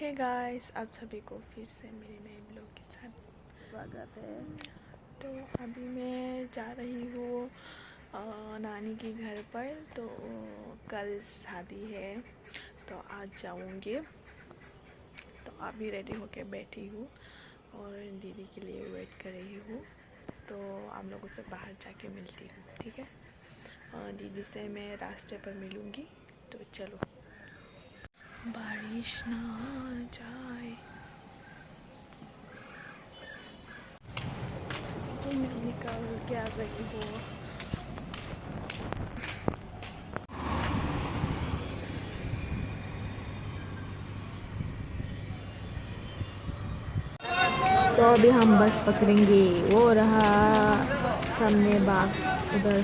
Hey guys, आप सभी को फिर से मेरे नए ब्लॉग के साथ स्वागत है। तो अभी मैं जा रही हूँ नानी के घर पर। तो कल शादी है तो आज जाऊँगी। तो अभी रेडी होके बैठी हूँ और दीदी के लिए वेट कर रही हूँ। तो आप लोगों से बाहर जाके मिलती हूँ, ठीक है। दीदी से मैं रास्ते पर मिलूँगी। तो चलो, बारिश ना जाए। तो मैं निकल के आ गई हूँ। तो अभी हम बस पकड़ेंगे, वो रहा सामने बस, उधर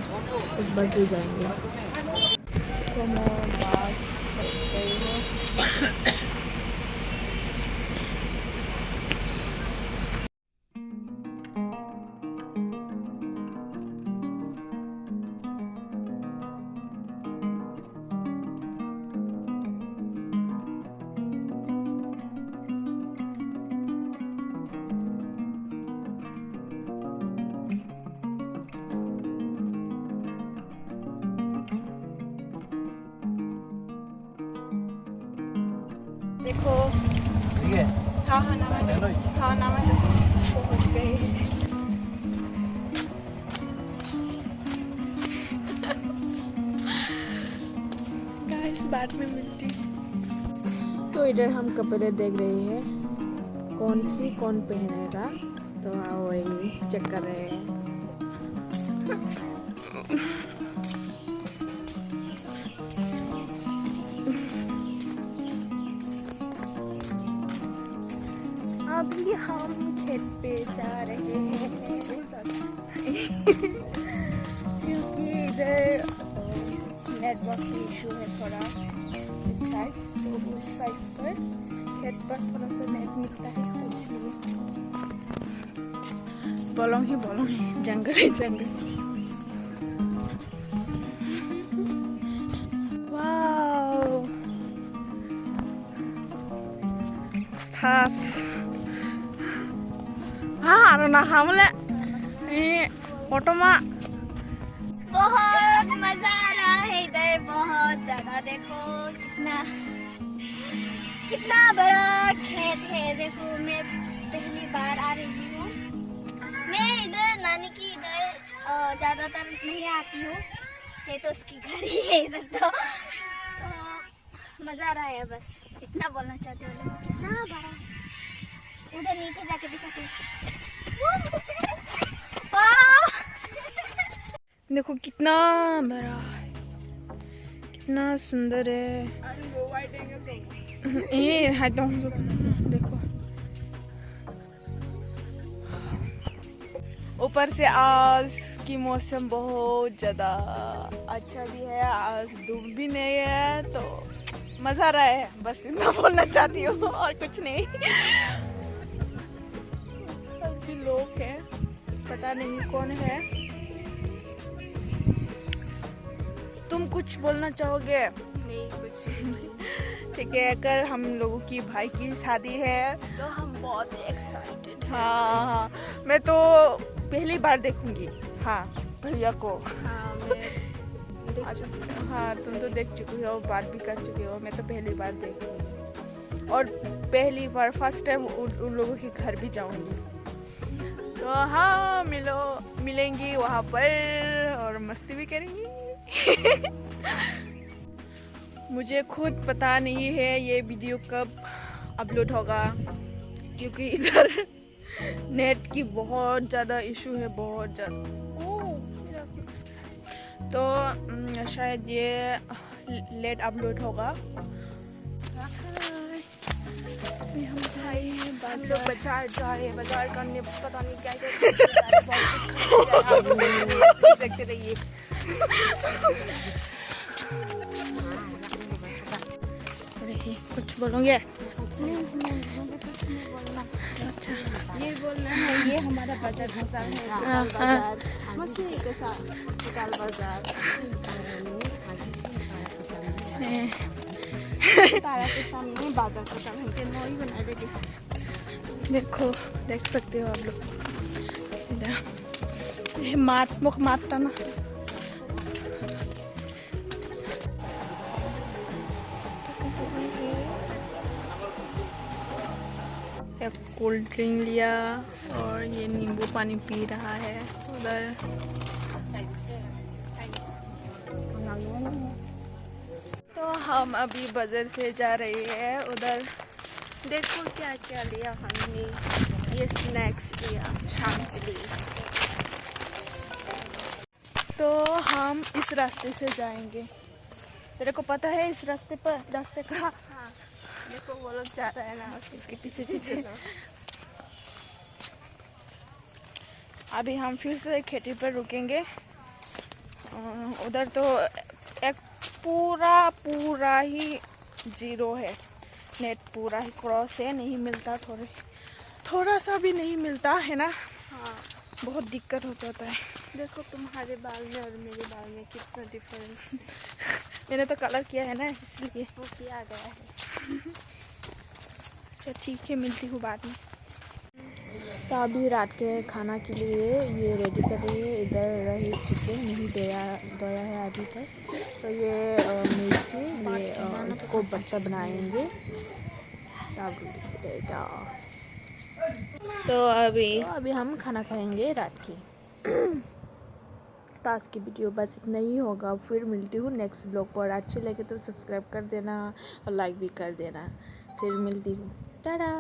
उस बस से जाएंगे। तो मैं बस पकड़ गई हूँ। देखो, हाँ नामा पहुँच गए। गाइस, बाद में मिलती। तो इधर हम कपड़े देख रहे हैं, कौन पहनेगा। तो हाँ, वही चेक कर रहे हैं। अभी हम खेत पे जा रहे हैं क्योंकि इधर नेटवर्क की इशू है थोड़ा इस साइड। तो उस साइड पर खेत पर थोड़ा सा नेट मिलता है, तो इसलिए बोलों ही जंगल है जंगल। वाओ, ऑटो में बहुत मजा आ रहा है इधर, बहुत ज्यादा। देखो कितना बड़ा खेत है। देखो, मैं पहली बार आ रही हूँ। मैं इधर नानी की इधर ज्यादातर नहीं आती हूँ, ये तो उसकी घर ही है इधर। तो मजा आ रहा है, बस इतना बोलना चाहती हूँ। कितना बड़ा है, उधर नीचे जाके दिखाती हूँ। देखो कितना बड़ा है, कितना सुंदर है। ये है तो देखो, ऊपर से आज की मौसम बहुत ज्यादा अच्छा भी है, आज धूप भी नहीं है। तो मजा आ रहा है, बस इतना बोलना चाहती हूँ और कुछ नहीं। सभी लोग हैं, पता नहीं कौन है। तुम कुछ बोलना चाहोगे? नहीं, कुछ नहीं। ठीक है, कल हम लोगों की भाई की शादी है तो हम बहुत एक्साइटेड हैं। हाँ, मैं तो पहली बार देखूंगी। हाँ, भैया को। हाँ, हाँ, तुम तो देख चुकी हो, बात भी कर चुकी हो। मैं तो पहली बार देख रही हूँ और पहली बार फर्स्ट टाइम उन लोगों के घर भी जाऊंगी। तो हाँ, मिलेंगी वहाँ पर और मस्ती भी करेंगी। मुझे खुद पता नहीं है ये वीडियो कब अपलोड होगा, क्योंकि इधर नेट की बहुत ज़्यादा इशू है, बहुत ज़्यादा। तो शायद ये लेट अपलोड होगा। हम जाए हैं बाजार जा रहे हैं, बाजार करने, पता नहीं क्या देखते रहिए। कुछ बोलोगे? अच्छा, ये बोलना है, ये हमारा बाजार है, मछली के साथ बाजार। तारा के सामने बादल खत्म होके नई बना रेडी। देखो, देख सकते हो आप लोग इधर ये मुख मारता ना। एक कोल्ड ड्रिंक लिया और ये नींबू पानी पी रहा है उधर। तो हम अभी बाजार से जा रहे हैं उधर। देखो क्या क्या लिया हमने। ये स्नैक्स लिया शाम के लिए। तो हम इस रास्ते से जाएंगे। तेरे को पता है इस रास्ते का? हाँ, देखो वो लोग जा रहा है ना, इसके पीछे पीछे। अभी हम फिर से खेती पर रुकेंगे। उधर तो एक पूरा ही जीरो है, नेट पूरा ही क्रॉस है, नहीं मिलता, थोड़ा सा भी नहीं मिलता है ना। हाँ, बहुत दिक्कत हो जाता है। देखो तुम्हारे बाल में और मेरे बाल में कितना डिफरेंस। मैंने तो कलर किया है ना, इसलिए वो किया गया है। अच्छा ठीक है, मिलती हूँ बाद में। तो अभी रात के खाना के लिए ये रेडी कर रही है। इधर रही चिकन नहीं धोया है अभी तक। तो ये मिर्ची, ये इसको बट्टा बनाएंगे तब रहेगा। तो अभी हम खाना खाएंगे रात की। तो आज की वीडियो बस इतना ही होगा। फिर मिलती हूँ नेक्स्ट ब्लॉग पर। अच्छे लगे तो सब्सक्राइब कर देना और लाइक भी कर देना। फिर मिलती हूँ। टाटा।